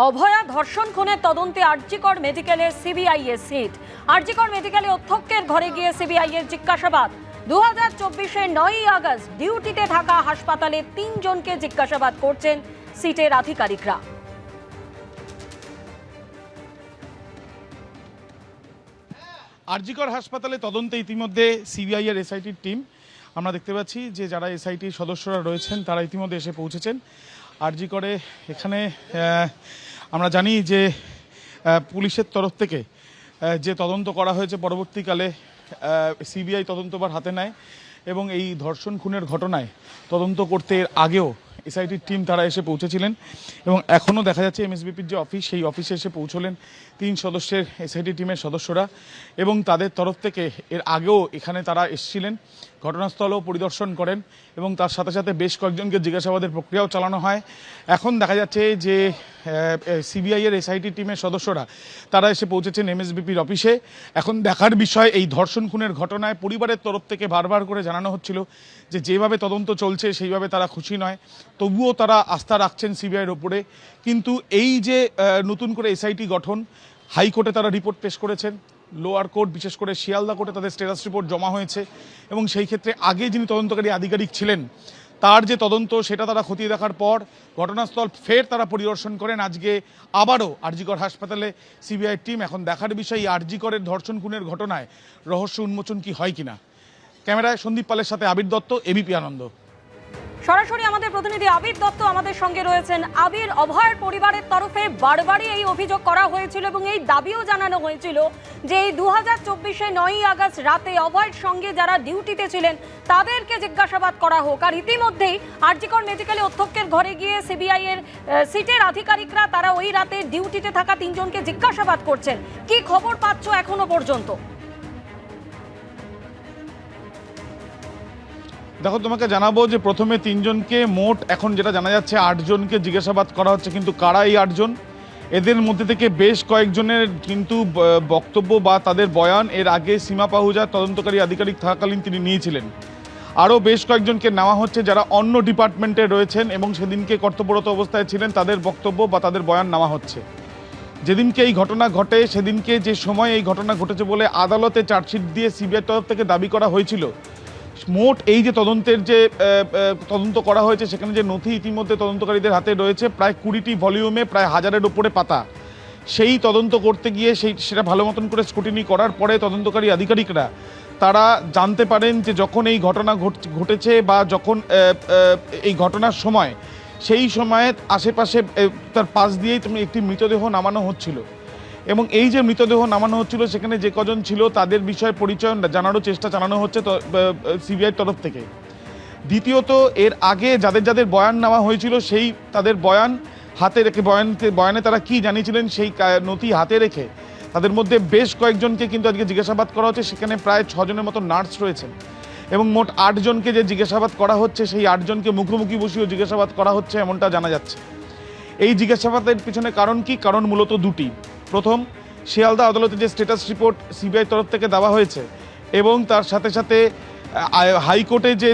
অভয়া ধর্ষণ খুনের তদন্তে আরজিকর মেডিকেলের সিবিআই এর সিট। আরজিকর মেডিকেলে অধ্যক্ষের ঘরে গিয়ে সিবিআই এর জিজ্ঞাসাবাদ। 2024-এর 9ই আগস্ট ডিউটিতে থাকা হাসপাতালে 3 জনকে জিজ্ঞাসাবাদ করছেন সিটের আধিকারিকরা। আরজিকর হাসপাতালে তদন্তে ইতিমধ্যে সিবিআই এর এসআইটির টিম আমরা দেখতে পাচ্ছি যে যারা এসআইটির সদস্যরা রয়েছেন তারা ইতিমধ্যে এসে পৌঁছেছেন আরজিকরে। এখানে আমরা জানি যে পুলিশের তরফ থেকে যে তদন্ত করা হয়েছে পরবর্তীকালে সিবিআই তদন্তভার হাতে নেয় এবং এই ধর্ষণ খুনের ঘটনায় তদন্ত করতে এর আগেও এসআইটির টিম তারা এসে পৌঁছেছিলেন এবং এখনও দেখা যাচ্ছে এমএসবিপির যে অফিস সেই অফিসে এসে পৌঁছলেন 3 সদস্যের এসআইটি টিমের সদস্যরা এবং তাদের তরফ থেকে এর আগেও এখানে তারা এসেছিলেন, ঘটনাস্থলও পরিদর্শন করেন এবং তার সাথে সাথে বেশ কয়েকজনকে জিজ্ঞাসাবাদের প্রক্রিয়াও চালানো হয়। এখন দেখা যাচ্ছে যে সিবিআই এর এসআইটি টিমের সদস্যরা তারা এসে পৌঁছেছেন এমএসবিপির অফিসে। এখন দেখার বিষয় এই ধর্ষণ খুনের ঘটনায় পরিবারের তরফ থেকে বারবার করে জানানো হচ্ছিল যে যেভাবে তদন্ত চলছে সেইভাবে তারা খুশি নয়, তবুও তারা আস্থা রাখছেন সিবিআইয়ের ওপরে। কিন্তু এই যে নতুন করে এসআইটি গঠন, হাইকোর্টে তারা রিপোর্ট পেশ করেছেন, লোয়ার কোর্ট বিশেষ করে শিয়ালদা কোর্টে তাদের স্ট্যাটাস রিপোর্ট জমা হয়েছে এবং সেই ক্ষেত্রে আগে যিনি তদন্তকারী আধিকারিক ছিলেন তার যে তদন্ত সেটা তারা খতিয়ে দেখার পর ঘটনাস্থল ফের তারা পরিদর্শন করেন। আজকে আবারও আরজিকর হাসপাতালে সিবিআই টিম। এখন দেখার বিষয় এই আরজিকরের ধর্ষণ খুনের ঘটনায় রহস্য উন্মোচন কি হয় কিনা। ক্যামেরায় সন্দীপ পালের সাথে আবির দত্ত, এবিপি আনন্দ। সরাসরি আমাদের প্রতিনিধি আবির দত্ত আমাদের সঙ্গে রয়েছেন। আবির, অভয়ের পরিবারের তরফে বারবারই এই অভিযোগ করা হয়েছিল এবং এই দাবিও জানানো হয়েছিল যে এই 2024-এর 9ই আগস্ট রাতে অভয়ের সঙ্গে যারা ডিউটিতে ছিলেন তাদেরকে জিজ্ঞাসাবাদ করা হোক। আর ইতিমধ্যেই আরজিকর মেডিকেলে অধ্যক্ষের ঘরে গিয়ে সিবিআই এর সিটের আধিকারিকরা তারা ওই রাতে ডিউটিতে থাকা 3 জনকে জিজ্ঞাসাবাদ করছেন। কি খবর পাচ্ছ এখনো পর্যন্ত? দেখো, তোমাকে জানাবো যে প্রথমে 3 জনকে, মোট এখন যেটা জানা যাচ্ছে 8 জনকে জিজ্ঞাসাবাদ করা হচ্ছে। কিন্তু কারা এই 8 জন? এদের মধ্যে থেকে বেশ কয়েকজনের কিন্তু বক্তব্য বা তাদের বয়ান এর আগে সীমা পাহুজা তদন্তকারী আধিকারিক থাকাকালীন তিনি নিয়েছিলেন। আরও বেশ কয়েকজনকে নেওয়া হচ্ছে যারা অন্য ডিপার্টমেন্টে রয়েছেন এবং সেদিনকে কর্তব্যরত অবস্থায় ছিলেন, তাদের বক্তব্য বা তাদের বয়ান নেওয়া হচ্ছে। যেদিনকে এই ঘটনা ঘটে সেদিনকে যে সময় এই ঘটনা ঘটেছে বলে আদালতে চার্জশিট দিয়ে সিবিআই তরফ থেকে দাবি করা হয়েছিল, মোট এই যে তদন্তের যে তদন্ত করা হয়েছে সেখানে যে নথি ইতিমধ্যে তদন্তকারীদের হাতে রয়েছে প্রায় 20টি ভলিউমে, প্রায় 1000-এর উপরে পাতা। সেই তদন্ত করতে গিয়ে সেটা ভালো মতন করে স্ক্রুটিনি করার পরে তদন্তকারী আধিকারিকরা তারা জানতে পারেন যে যখন এই ঘটনা ঘটেছে বা যখন এই ঘটনার সময় সেই সময়ে আশেপাশে তার পাশ দিয়েই একটি মৃতদেহ নামানো হচ্ছিল এবং এই যে মৃতদেহ নামানো হচ্ছিল সেখানে যে কজন ছিল তাদের বিষয়ে পরিচয় জানারও চেষ্টা চালানো হচ্ছে সিবিআইয়ের তরফ থেকে। দ্বিতীয়ত, এর আগে যাদের যাদের বয়ান নেওয়া হয়েছিল সেই তাদের বয়ান হাতে রেখে বয়ানে তারা কি জানিয়েছিলেন সেই নথি হাতে রেখে তাদের মধ্যে বেশ কয়েকজনকে কিন্তু আজকে জিজ্ঞাসাবাদ করা হচ্ছে। সেখানে প্রায় 6 জনের মতো নার্স রয়েছেন এবং মোট 8 জনকে যে জিজ্ঞাসাবাদ করা হচ্ছে সেই 8 জনকে মুখোমুখি বসিয়েও জিজ্ঞাসাবাদ করা হচ্ছে এমনটা জানা যাচ্ছে। এই জিজ্ঞাসাবাদের পিছনে কারণ কি? কারণ মূলত দুটি। প্রথম, শিয়ালদা আদালতে যে স্ট্যাটাস রিপোর্ট সিবিআই তরফ থেকে দেওয়া হয়েছে এবং তার সাথে সাথে হাইকোর্টে যে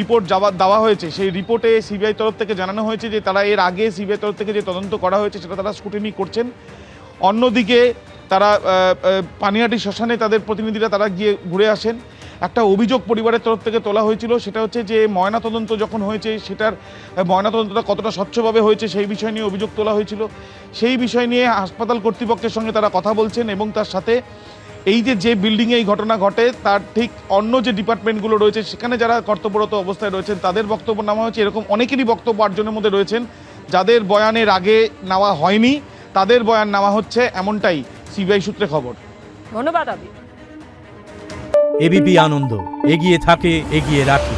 রিপোর্ট দেওয়া হয়েছে সেই রিপোর্টে সিবিআই তরফ থেকে জানানো হয়েছে যে তারা এর আগে সিবিআই তরফ থেকে যে তদন্ত করা হয়েছে সেটা তারা স্ক্রুটিনি করছেন। অন্যদিকে তারা পানিহাটি শ্মশানে তাদের প্রতিনিধিরা তারা গিয়ে ঘুরে আসেন। একটা অভিযোগ পরিবারের তরফ থেকে তোলা হয়েছিল, সেটা হচ্ছে যে ময়নাতদন্ত যখন হয়েছে সেটার ময়নাতদন্তটা কতটা স্বচ্ছভাবে হয়েছে সেই বিষয় নিয়ে অভিযোগ তোলা হয়েছিল। সেই বিষয় নিয়ে হাসপাতাল কর্তৃপক্ষের সঙ্গে তারা কথা বলছেন এবং তার সাথে এই যে বিল্ডিংয়ে এই ঘটনা ঘটে তার ঠিক অন্য যে ডিপার্টমেন্টগুলো রয়েছে সেখানে যারা কর্তব্যরত অবস্থায় রয়েছেন তাদের বক্তব্য নেওয়া হয়েছে। এরকম অনেকেরই বক্তব্য 8 জনের মধ্যে রয়েছেন যাদের বয়ানের আগে নেওয়া হয়নি, তাদের বয়ান নেওয়া হচ্ছে, এমনটাই সিবিআই সূত্রে খবর। ধন্যবাদ আবির। এবিপি আনন্দ, এগিয়ে থাকে, এগিয়ে রাখে।